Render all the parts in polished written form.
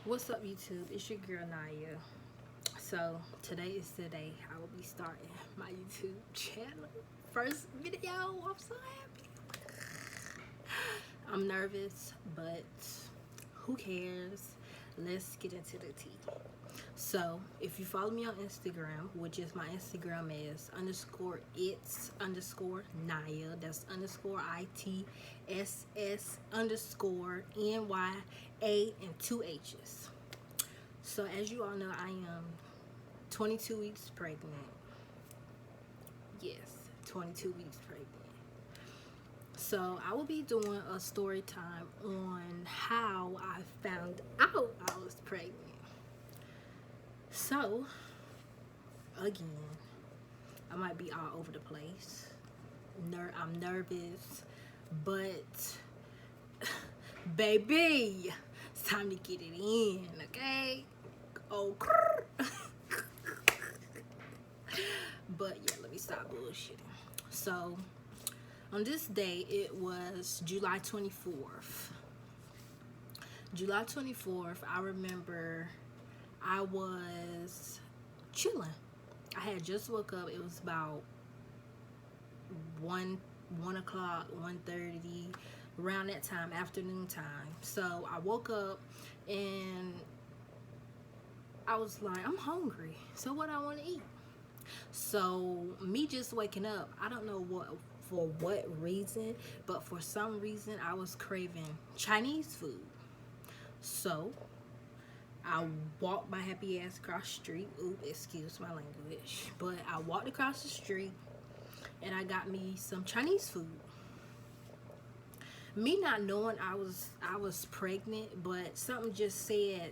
What's up, YouTube? It's your girl Naya. So today is the day I will be starting my YouTube channel. First video. I'm so happy. I'm nervous, but who cares? Let's get into the tea. So if you follow me on Instagram, which is my Instagram is underscore it's underscore Naya. That's underscore ITSS underscore NYA and two H's. So as you all know, I am 22 weeks pregnant. Yes, 22 weeks pregnant. So I will be doing a story time on how I found out I was pregnant. So again, I might be all over the place. I'm nervous, but baby, it's time to get it in, okay? Oh, but yeah, let me stop bullshitting. So on this day, it was July 24th. July 24th, I remember I was chilling. I had just woke up. It was about 1 o'clock, 1:30, around that time, afternoon time. So I woke up and I was like, I'm hungry. So what I want to eat? So me just waking up, I don't know for what reason, but for some reason I was craving Chinese food. So I walked my happy ass across the street. Oop, excuse my language. But I walked across the street and I got me some Chinese food. Me not knowing I was pregnant, but something just said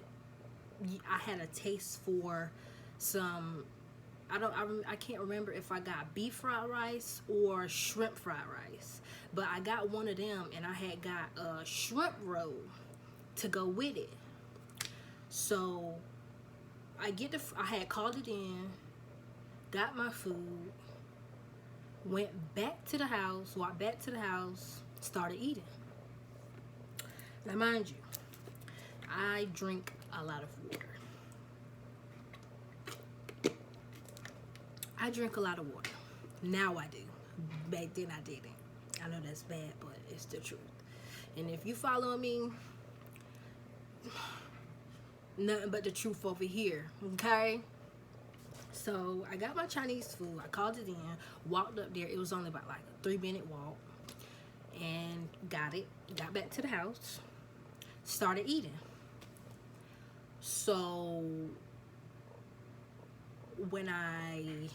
I had a taste for some. I can't remember if I got beef fried rice or shrimp fried rice, but I got one of them and I had got a shrimp roll to go with it. So I had called it in, got my food, went back to the house, walked back to the house, started eating. Now mind you, I drink a lot of water. I drink a lot of water. Now I do. Back then I didn't. I know that's bad, but it's the truth. And if you follow me, nothing but the truth over here, okay? So I got my Chinese food. I called it in, walked up there. It was only about like a 3-minute walk, and got it. Got back to the house, started eating. So when I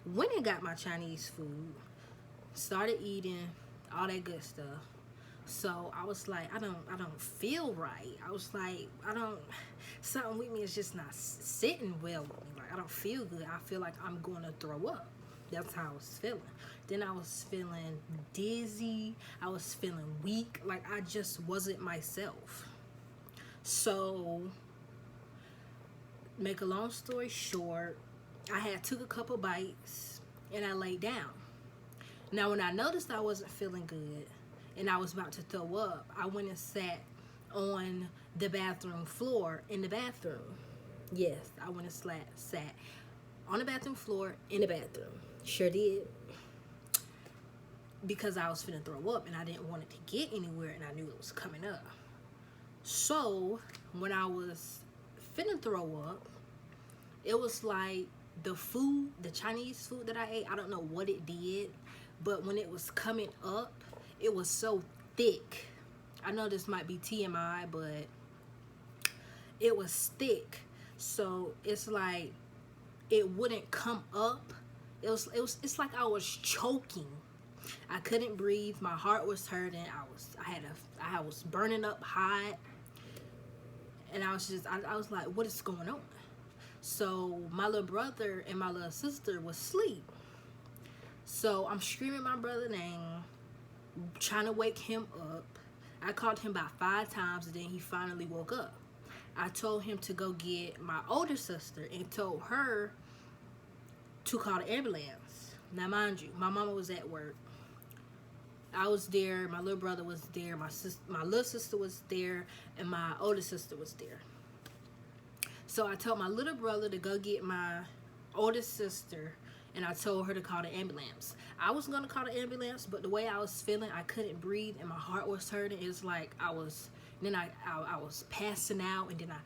went and got my Chinese food, started eating, all that good stuff. So I was like, I don't feel right. I was like, something with me is just not sitting well with me. Like, I don't feel good. I feel like I'm going to throw up. That's how I was feeling. Then I was feeling dizzy. I was feeling weak. Like, I just wasn't myself. So, make a long story short, I had took a couple bites and I laid down. Now, when I noticed I wasn't feeling good and I was about to throw up, I went and sat on the bathroom floor in the bathroom. Yes, I went and sat on the bathroom floor in the bathroom. Sure did. Because I was finna throw up and I didn't want it to get anywhere and I knew it was coming up. So, when I was finna throw up, it was like the Chinese food that I ate, I don't know what it did, but when it was coming up, it was so thick. I know this might be TMI, but it was thick. So it's like it wouldn't come up. It's like I was choking. I couldn't breathe. My heart was hurting. I was burning up hot. And I was like, what is going on? So my little brother and my little sister was asleep. So I'm screaming my brother's name, trying to wake him up. I called him about 5 times and then he finally woke up. I told him to go get my older sister and told her to call the ambulance. Now mind you, my mama was at work. I was there, my little brother was there, my little sister was there, and my older sister was there. So I told my little brother to go get my oldest sister, and I told her to call the ambulance. I was gonna call the ambulance, but the way I was feeling, I couldn't breathe, and my heart was hurting. It's like I was passing out, and then I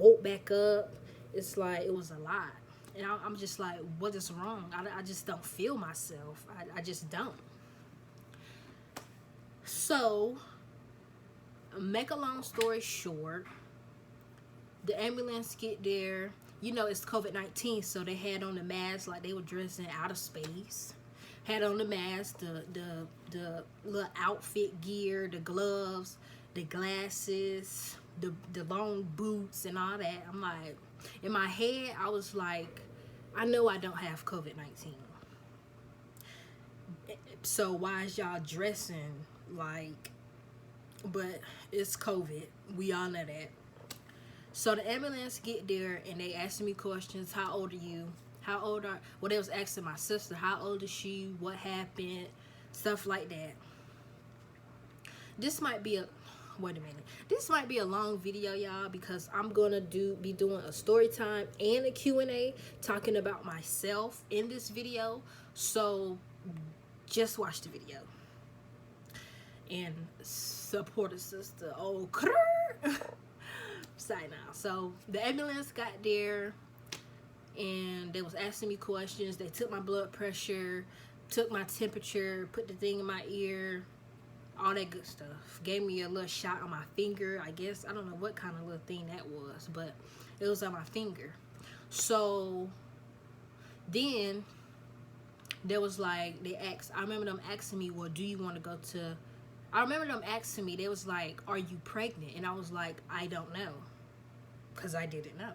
woke back up. It's like it was a lot, and I'm just like, what is wrong? I just don't feel myself. I just don't. So, make a long story short, the ambulance get there. You know, it's COVID-19, so they had on the mask like they were dressed in outer space. Had on the mask, the little outfit gear, the gloves, the glasses, the long boots, and all that. I'm like, in my head, I was like, I know I don't have COVID-19. So why is y'all dressing like? But it's COVID. We all know that. So the ambulance get there and they asking me questions. How old are you? How old are? Well, they was asking my sister, how old is she? What happened? Stuff like that. This might be a, wait a minute. This might be a long video, y'all, because I'm gonna be doing a story time and a Q&A talking about myself in this video. So just watch the video and support a sister. Oh, sorry now. So the ambulance got there and they was asking me questions. They took my blood pressure, took my temperature, put the thing in my ear, all that good stuff. Gave me a little shot on my finger, I guess. I don't know what kind of little thing that was, but it was on my finger. So then there was like, I remember them asking me, well, do you want to go to, I remember them asking me, they was like, are you pregnant? And I was like, I don't know, because I didn't know.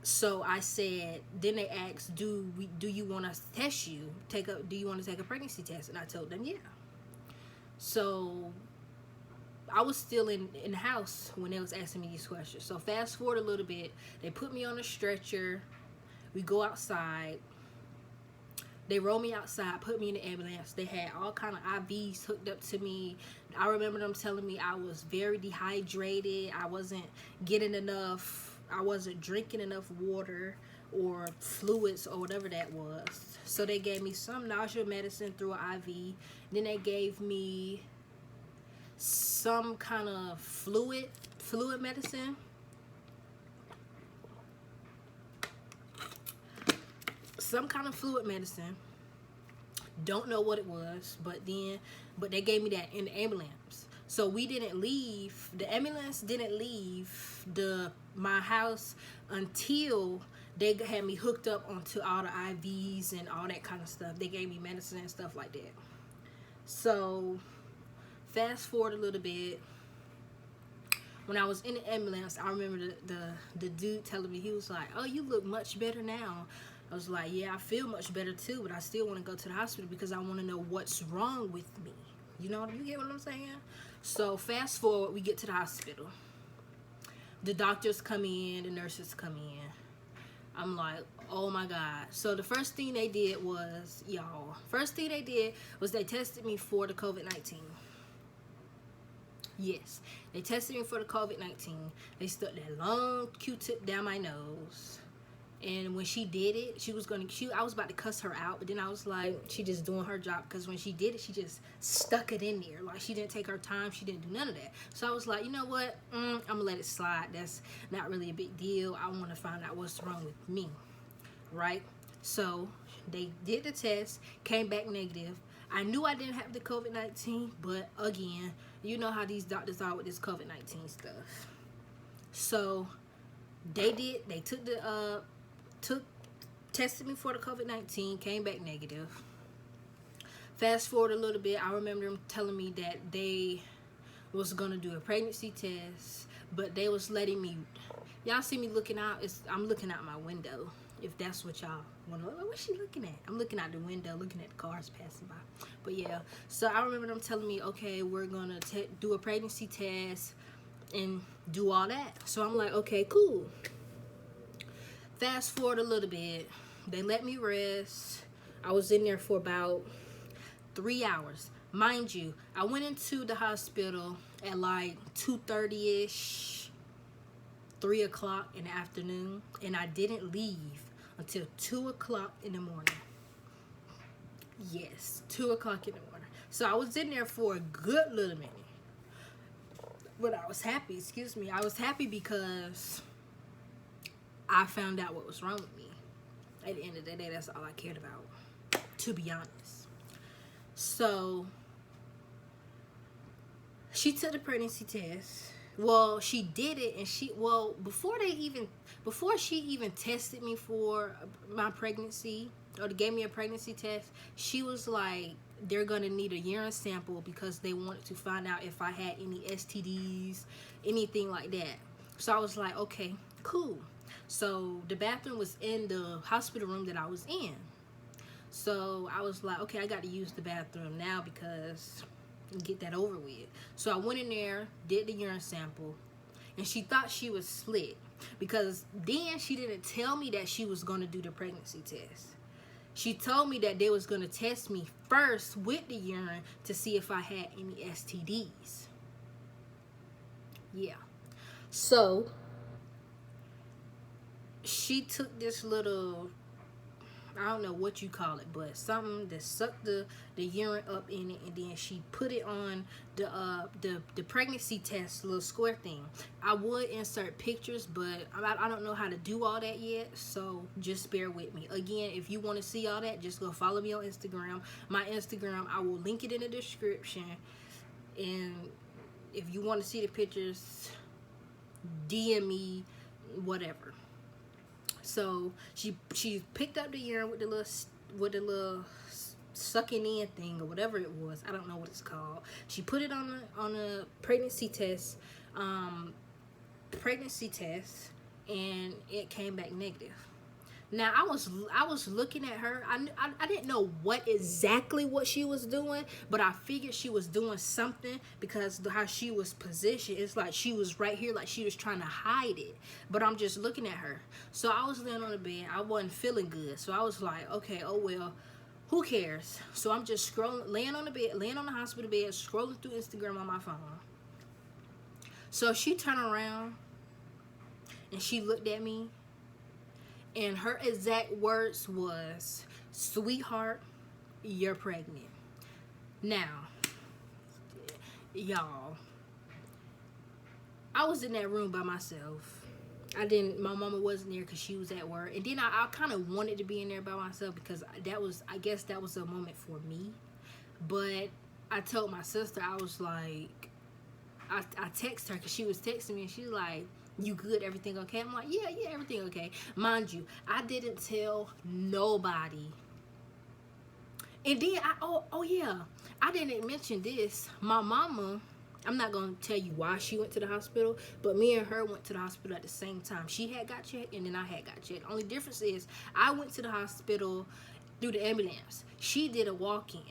So I said, then they asked, do you want us to test you? Do you want to take a pregnancy test? And I told them, yeah. So I was still in the house when they was asking me these questions. So fast forward a little bit, they put me on a stretcher. We go outside. They rolled me outside, put me in the ambulance. They had all kind of IVs hooked up to me. I remember them telling me I was very dehydrated. I wasn't getting enough. I wasn't drinking enough water or fluids or whatever that was. So they gave me some nausea medicine through an IV. Then they gave me some kind of fluid medicine. Some kind of fluid medicine. Don't know what it was, but they gave me that in the ambulance. So we didn't leave. The ambulance didn't leave my house until they had me hooked up onto all the IVs and all that kind of stuff. They gave me medicine and stuff like that. So fast forward a little bit. When I was in the ambulance, I remember the dude telling me, he was like, oh, you look much better now. I was like, yeah, I feel much better too, but I still want to go to the hospital because I want to know what's wrong with me. You know, you get what I'm saying? So fast forward, we get to the hospital. The doctors come in, the nurses come in. I'm like, oh my God. So the first thing they did was, they tested me for the COVID-19. Yes, they tested me for the COVID-19. They stuck that long Q-tip down my nose. And when she did it, I was about to cuss her out, but then I was like, she just doing her job, because when she did it, she just stuck it in there. Like, she didn't take her time. She didn't do none of that. So I was like, you know what? I'm going to let it slide. That's not really a big deal. I want to find out what's wrong with me, right? So they did the test, came back negative. I knew I didn't have the COVID-19, but again, you know how these doctors are with this COVID-19 stuff. So they tested me for the COVID-19, came back negative. Fast forward a little bit, I remember them telling me that they was gonna do a pregnancy test, but they was letting me, y'all see me looking out, I'm looking out my window, if that's what y'all want to, what's she looking at? I'm looking out the window, looking at the cars passing by. But yeah, so I remember them telling me, okay, we're gonna do a pregnancy test and do all that. So I'm like, okay, cool. Fast forward a little bit, they let me rest. I was in there for about 3 hours. Mind you, I went into the hospital at like 2:30ish, 3 o'clock in the afternoon, and I didn't leave until 2 o'clock in the morning. Yes, 2 o'clock in the morning. So I was in there for a good little minute. But I was happy, I was happy because I found out what was wrong with me. At the end of the day, that's all I cared about, to be honest. So she took the pregnancy test. Well, she did it, and before she even tested me for my pregnancy, or they gave me a pregnancy test, she was like, they're gonna need a urine sample because they wanted to find out if I had any STDs, anything like that. So I was like, okay, cool. So the bathroom was in the hospital room that I was in. So I was like, okay, I got to use the bathroom now because get that over with. So I went in there, did the urine sample, and she thought she was slick because then she didn't tell me that she was going to do the pregnancy test. She told me that they was going to test me first with the urine to see if I had any STDs. Yeah. So she took this little, I don't know what you call it, but something that sucked the urine up in it, and then she put it on the pregnancy test little square thing. I would insert pictures, but I don't know how to do all that yet, so just bear with me. Again, if you want to see all that, just go follow me on Instagram. My Instagram, I will link it in the description, and if you want to see the pictures, DM me, whatever. So she picked up the urine with the little sucking in thing or whatever it was. I don't know what it's called. She put it on a pregnancy test, and it came back negative. Now I was looking at her. I didn't know exactly what she was doing, but I figured she was doing something because how she was positioned. It's like she was right here, like she was trying to hide it. But I'm just looking at her. So I was laying on the bed. I wasn't feeling good. So I was like, okay, oh well, who cares? So I'm just scrolling, laying on the hospital bed, scrolling through Instagram on my phone. So she turned around and she looked at me. And her exact words was, "Sweetheart, you're pregnant." Now, y'all, I was in that room by myself. My mama wasn't there because she was at work. And then I kind of wanted to be in there by myself because I guess that was a moment for me. But I told my sister, I was like, I texted her because she was texting me, and she's like, "You good? Everything okay?" I'm like, yeah, everything okay. Mind you, I didn't tell nobody. And then I didn't mention this. My mama, I'm not gonna tell you why she went to the hospital, but me and her went to the hospital at the same time. She had got checked, and then I had got checked. Only difference is I went to the hospital through the ambulance. She did a walk-in.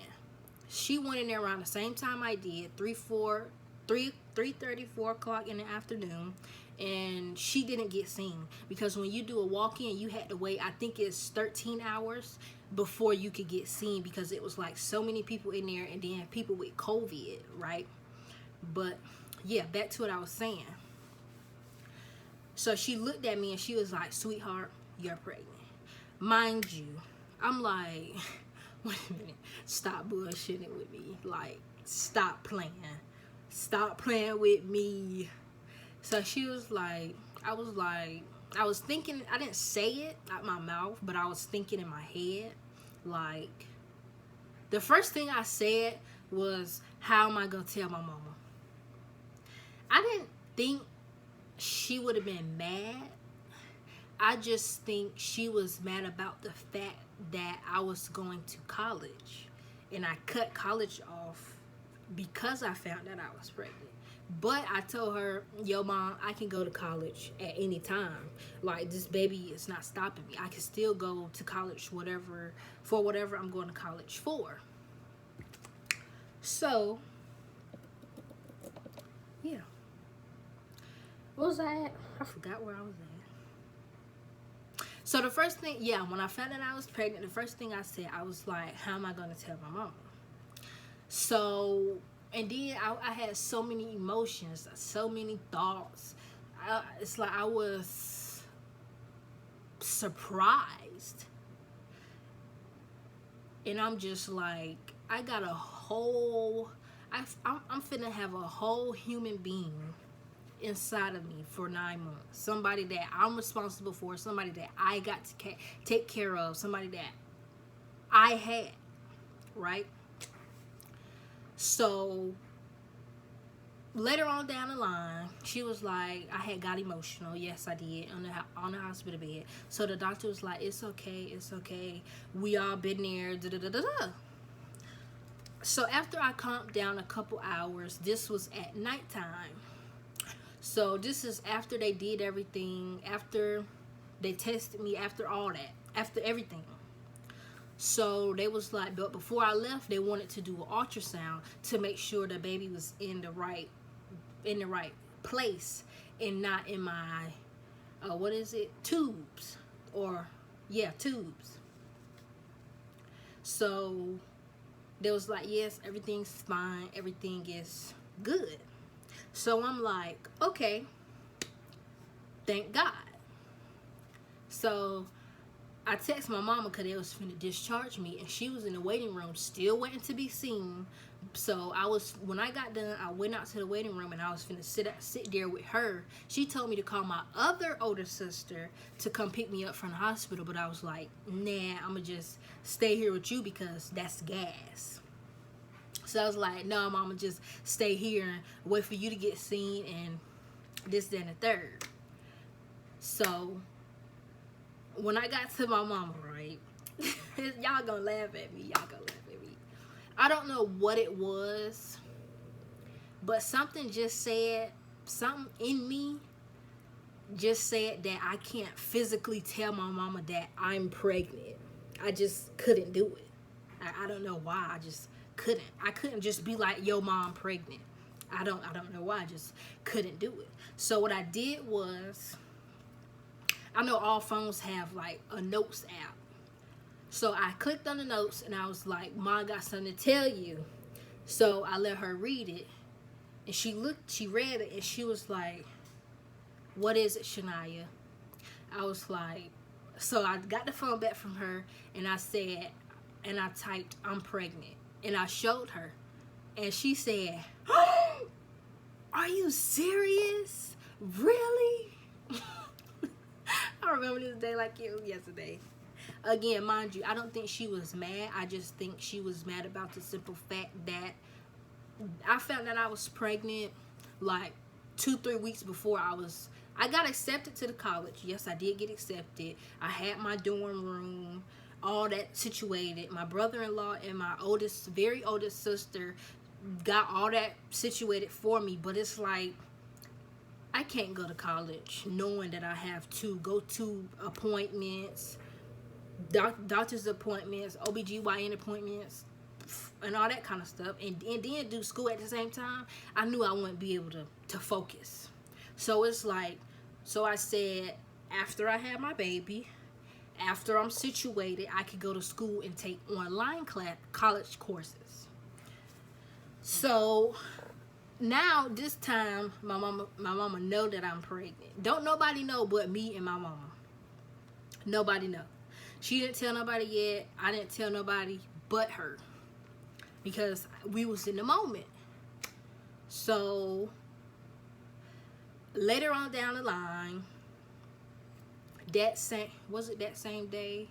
She went in there around the same time I did, 3:30, 4 o'clock in the afternoon. And she didn't get seen because when you do a walk-in, you had to wait, I think it's 13 hours before you could get seen because it was like so many people in there, and then people with COVID, right? But yeah, back to what I was saying. So she looked at me and she was like, "Sweetheart, you're pregnant." Mind you, I'm like, wait a minute, stop bullshitting with me. Like, stop playing with me. So she was like, I was thinking, I didn't say it out my mouth, but I was thinking in my head, like, the first thing I said was, how am I going to tell my mama? I didn't think she would have been mad. I just think she was mad about the fact that I was going to college. And I cut college off because I found out I was pregnant. But I told her, "Yo, Mom, I can go to college at any time. Like, this baby is not stopping me. I can still go to college for whatever I'm going to college for." So, yeah. What was I at? I forgot where I was at. So the first thing, when I found out I was pregnant, the first thing I said, I was like, how am I going to tell my mama? So... And then I had so many emotions, so many thoughts. it's like I was surprised. And I'm just like, I got a whole, I'm finna have a whole human being inside of me for 9 months. Somebody that I'm responsible for, somebody that I got to take care of, somebody that I had, right? So later on down the line, she was like, I had got emotional. Yes, I did, on the hospital bed. So the doctor was like, it's okay. We all been there. Da, da, da, da, da. So after I calmed down a couple hours, this was at nighttime. So this is after they did everything, after they tested me, after all that, after everything. So they was like, but before I left, they wanted to do an ultrasound to make sure the baby was in the right place and not in my tubes, tubes. So they was like, yes, everything's fine, everything is good. So I'm like, okay, thank God. So I text my mama because they was finna discharge me, and she was in the waiting room still waiting to be seen. So when I got done, I went out to the waiting room and I was finna sit there with her. She told me to call my other older sister to come pick me up from the hospital, but I was like, nah, I'm gonna just stay here with you because that's gas. So I was like, no, mama, just stay here and wait for you to get seen and this, that, and the third. So when I got to my mama, right, y'all gonna laugh at me. I don't know what it was, but something in me just said that I can't physically tell my mama that I'm pregnant. I just couldn't do it. I don't know why. I just couldn't. I couldn't just be like, yo, mom, I'm pregnant. I don't know why. I just couldn't do it. So what I did was, I know all phones have like a notes app. So I clicked on the notes and I was like, Mom, I got something to tell you. So I let her read it. And she read it, and she was like, what is it, Shania? I was like, so I got the phone back from her and I typed, I'm pregnant. And I showed her. And she said, are you serious? Really? I remember this day like it was yesterday. Again, mind you, I don't think she was mad. I just think she was mad about the simple fact that I found that I was pregnant like 2-3 weeks before I got accepted to the college. Yes, I did get accepted. I had my dorm room, all that situated. My brother-in-law and my very oldest sister got all that situated for me. But it's like, I can't go to college knowing that I have to go to appointments, doctor's appointments, OBGYN appointments, and all that kind of stuff, and then do school at the same time. I knew I wouldn't be able to focus. So it's like, so I said, after I had my baby, after I'm situated, I could go to school and take online college courses. So now this time, my mama know that I'm pregnant. Don't nobody know but me and my mama. Nobody know. She didn't tell nobody yet. I didn't tell nobody but her, because we was in the moment. So later on down the line, that same day?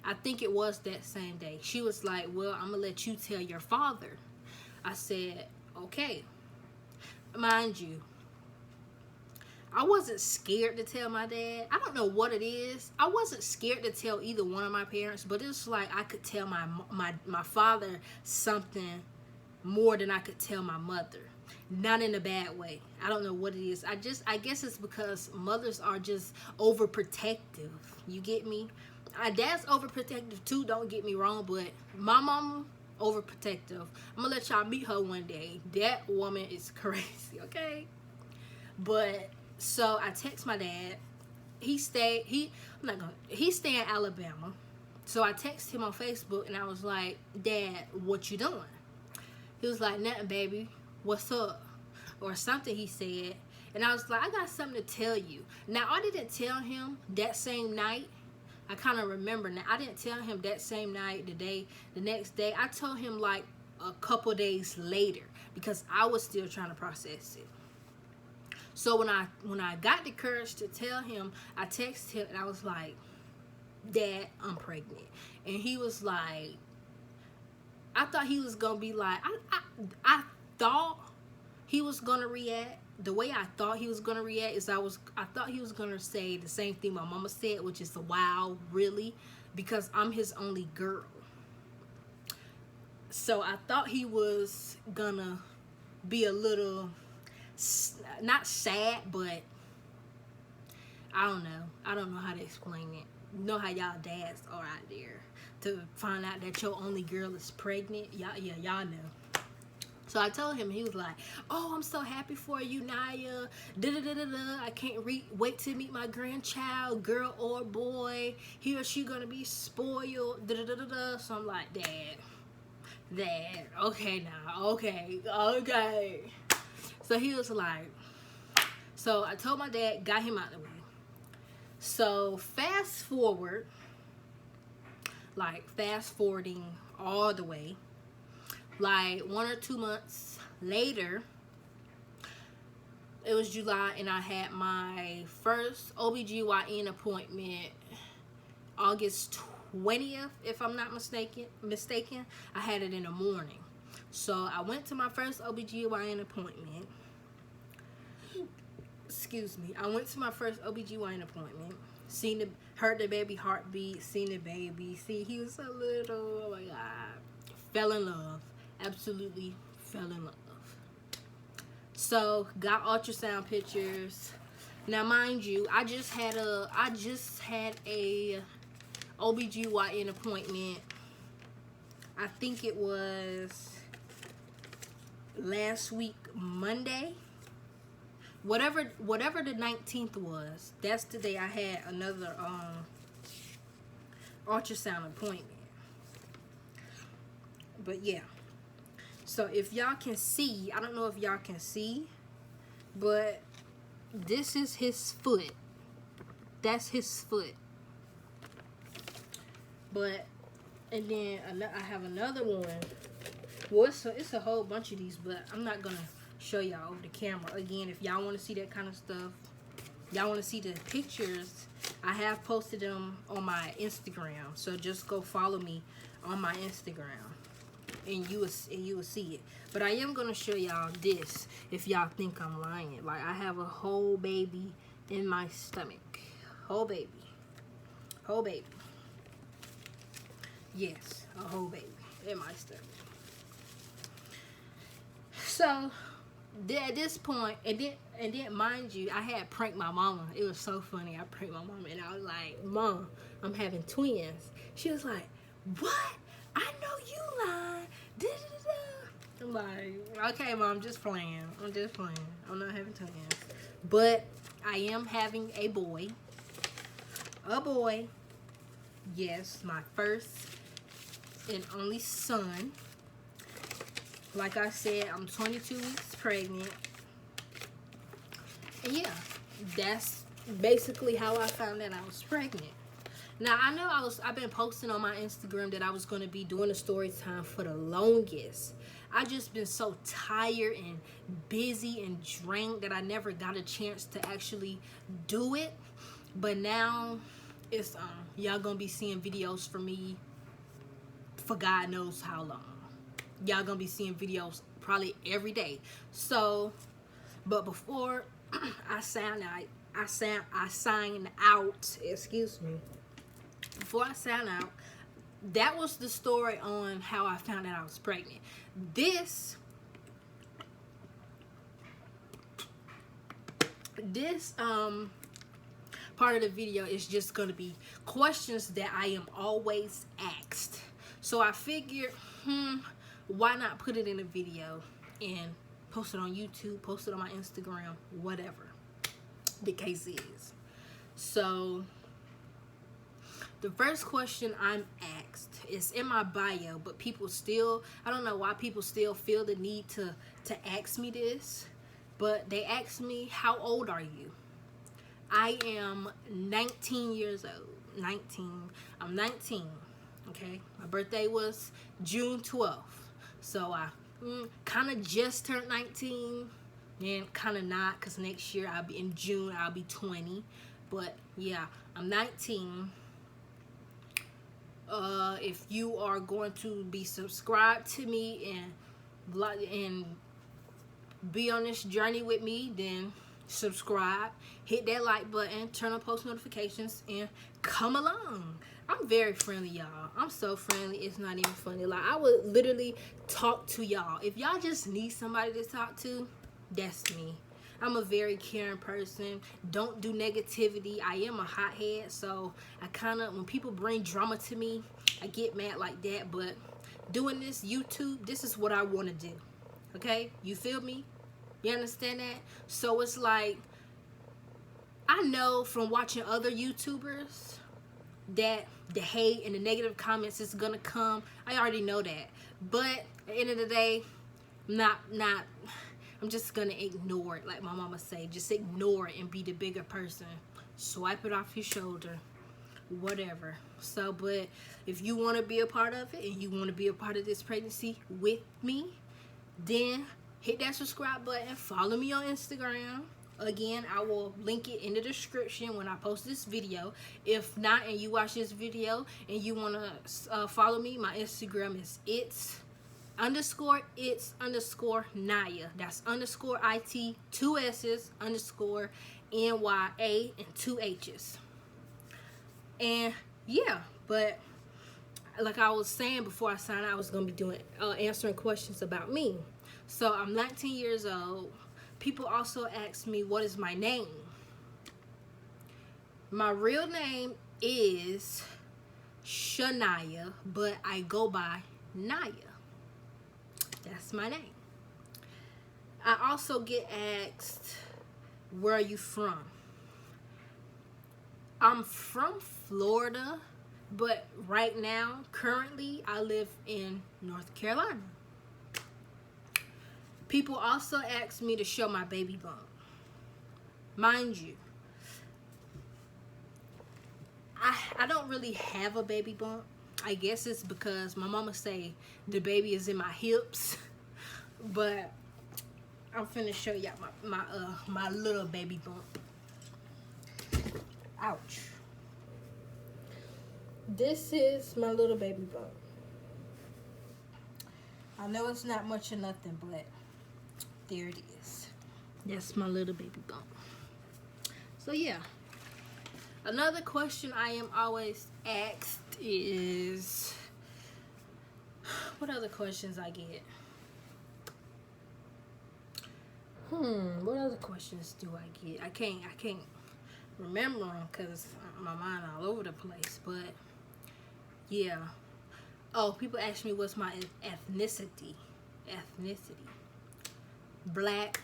I think it was that same day. She was like, well, I'm gonna let you tell your father. I said, okay. Mind you, I wasn't scared to tell my dad. I don't know what it is. I wasn't scared to tell either one of my parents, but it's like I could tell my father something more than I could tell my mother. Not in a bad way. I don't know what it is. I guess it's because mothers are just overprotective. You get me? My dad's overprotective too, don't get me wrong, but my mama, overprotective. I'm gonna let y'all meet her one day. That woman is crazy, okay? But so I text my dad. He stay in Alabama. So I texted him on Facebook and I was like, Dad, what you doing? He was like, nothing, baby. What's up? Or something he said. And I was like, I got something to tell you. Now, I didn't tell him that same night. I kind of remember now. I didn't tell him that same night, the next day. I told him like a couple days later because I was still trying to process it. So when I got the courage to tell him, I texted him and I was like, Dad, I'm pregnant. And he was like, I thought he was gonna be like, I thought he was gonna react. The way I thought he was gonna react is I thought he was gonna say the same thing my mama said, which is wow, really, because I'm his only girl. So I thought he was gonna be a little, not sad, but I don't know how to explain it. You know how y'all dads are out there to find out that your only girl is pregnant. Y'all know. So I told him, he was like, oh, I'm so happy for you, Naya. I can't wait to meet my grandchild, girl or boy. He or she gonna be spoiled. So I'm like, Dad, okay now, okay. So he was like, so I told my dad, got him out of the way. So fast forwarding all the way, like 1 or 2 months later, it was July, and I had my first OBGYN appointment August 20th, if I'm not mistaken. I had it in the morning. So I went to my first OBGYN appointment. Excuse me. I went to my first OBGYN appointment. Heard the baby heartbeat, seen the baby. See, he was so little. Oh my God. Fell in love. Absolutely fell in love. So, got ultrasound pictures. Now, mind you, I just had a OBGYN appointment. I think it was last week, Monday. Whatever the 19th was, that's the day I had another ultrasound appointment. But yeah. So if y'all can see, I don't know if y'all can see, but this is his foot. That's his foot. But, and then I have another one. Well, it's a whole bunch of these, but I'm not gonna show y'all over the camera. Again, if y'all want to see that kind of stuff, y'all want to see the pictures, I have posted them on my Instagram. So just go follow me on my Instagram, and you will see it. But I am gonna show y'all this if y'all think I'm lying. Like, I have a whole baby in my stomach. Whole baby. Yes, a whole baby in my stomach. So at this point, and then mind you, I had pranked my mama. It was so funny. I pranked my mama, and I was like, Mom, I'm having twins. She was like, what? I know you lying. I'm like, okay, Mom, just playing. I'm just playing. I'm not having twins. But I am having a boy. A boy. Yes, my first and only son. Like I said, I'm 22 weeks pregnant. And yeah, that's basically how I found that I was pregnant. Now, I know I've been posting on my Instagram that I was going to be doing a story time for the longest. I just been so tired and busy and drained that I never got a chance to actually do it. But now it's y'all gonna be seeing videos from me for God knows how long. Y'all gonna be seeing videos probably every day. So, but before I sign out, excuse me. Before I sign out, that was the story on how I found out I was pregnant. This part of the video is just going to be questions that I am always asked. So I figured, why not put it in a video and post it on YouTube, post it on my Instagram, whatever the case is. So the first question I'm asked is in my bio, but people still, I don't know why people still feel the need to ask me this. But they asked me, how old are you? I am 19 years old. 19. I'm 19. Okay. My birthday was June 12th. So I kind of just turned 19. And kind of not, because next year I'll be in June, I'll be 20. But yeah, I'm 19. If you are going to be subscribed to me and be on this journey with me, then subscribe, hit that like button, turn on post notifications, and come along. I'm very friendly, y'all. I'm so friendly, it's not even funny. Like, I would literally talk to y'all. If y'all just need somebody to talk to, that's me. I'm a very caring person. Don't do negativity. I am a hothead, so I kind of, when people bring drama to me, I get mad like that. But doing this YouTube, this is what I want to do. Okay? You feel me? You understand that? So it's like, I know from watching other YouTubers that the hate and the negative comments is gonna come. I already know that. But at the end of the day, I'm just gonna ignore it, like my mama say. Just ignore it and be the bigger person. Swipe it off your shoulder. Whatever. So, but if you want to be a part of it and you want to be a part of this pregnancy with me, then hit that subscribe button. Follow me on Instagram. Again, I will link it in the description when I post this video. If not, and you watch this video and you want to follow me, my Instagram is its_Naya. That's _IT, 2 S's, _NYA, and 2 H's. And yeah, but like I was saying before I signed out, I was going to be doing answering questions about me. So I'm 19 years old. People also ask me, what is my name? My real name is Shania, but I go by Naya. That's my name. I also get asked, where are you from? I'm from Florida, but right now, currently, I live in North Carolina. People also ask me to show my baby bump. Mind you, I don't really have a baby bump. I guess it's because my mama say the baby is in my hips. But I'm finna show y'all my little baby bump. Ouch. This is my little baby bump. I know it's not much of nothing, but there it is. That's my little baby bump. So yeah. Another question I am always asked is, what other questions I get? What other questions do I get? I can't remember them because my mind all over the place. But yeah. Oh, people ask me what's my ethnicity. Black,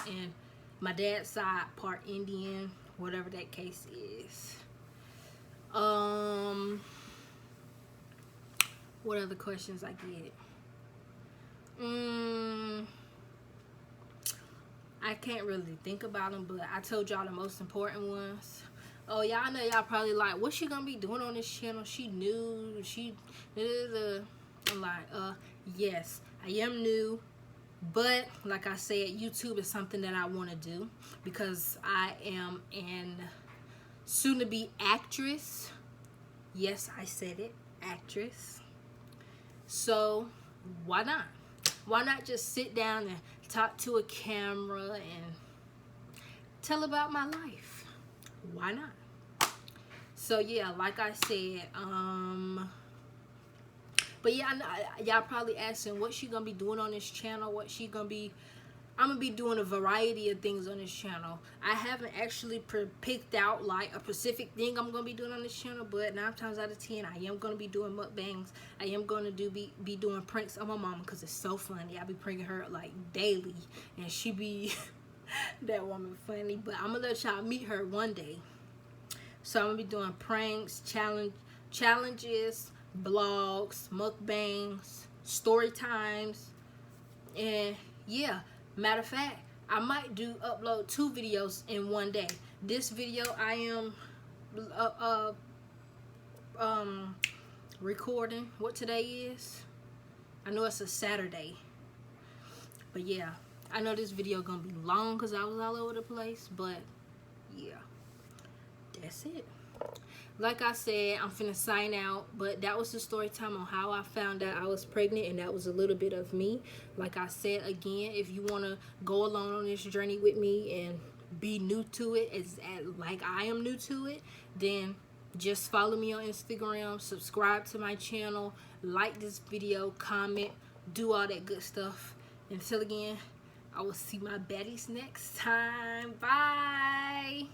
and my dad's side part Indian, whatever that case is. What other questions I get? I can't really think about them, but I told y'all the most important ones. Oh, y'all know y'all probably like, what's she gonna be doing on this channel? She new, I'm like, yes, I am new, but like I said, YouTube is something that I want to do because I am an soon-to-be actress. Yes, I said it, actress. So why not? Why not just sit down and talk to a camera and tell about my life? Why not? So yeah, like I said, but yeah, y'all probably asking what she gonna be doing on this channel, I'm gonna be doing a variety of things on this channel. I haven't actually picked out like a specific thing I'm gonna be doing on this channel, but 9 times out of 10, I am gonna be doing mukbangs. I am gonna be doing pranks on my mama because it's so funny. I be pranking her like daily, and she be that woman funny. But I'm gonna let y'all meet her one day. So I'm gonna be doing pranks, challenges, vlogs, mukbangs, story times, and yeah. Matter of fact, I might upload 2 videos in one day. This video I am recording. What today is? I know it's a Saturday. But yeah, I know this video gonna be long because I was all over the place. But yeah, that's it. Like I said, I'm finna sign out, but that was the story time on how I found out I was pregnant, and that was a little bit of me. Like I said again, if you want to go along on this journey with me and be new to it, like I am new to it, then just follow me on Instagram, subscribe to my channel, like this video, comment, do all that good stuff. Until again, I will see my baddies next time. Bye.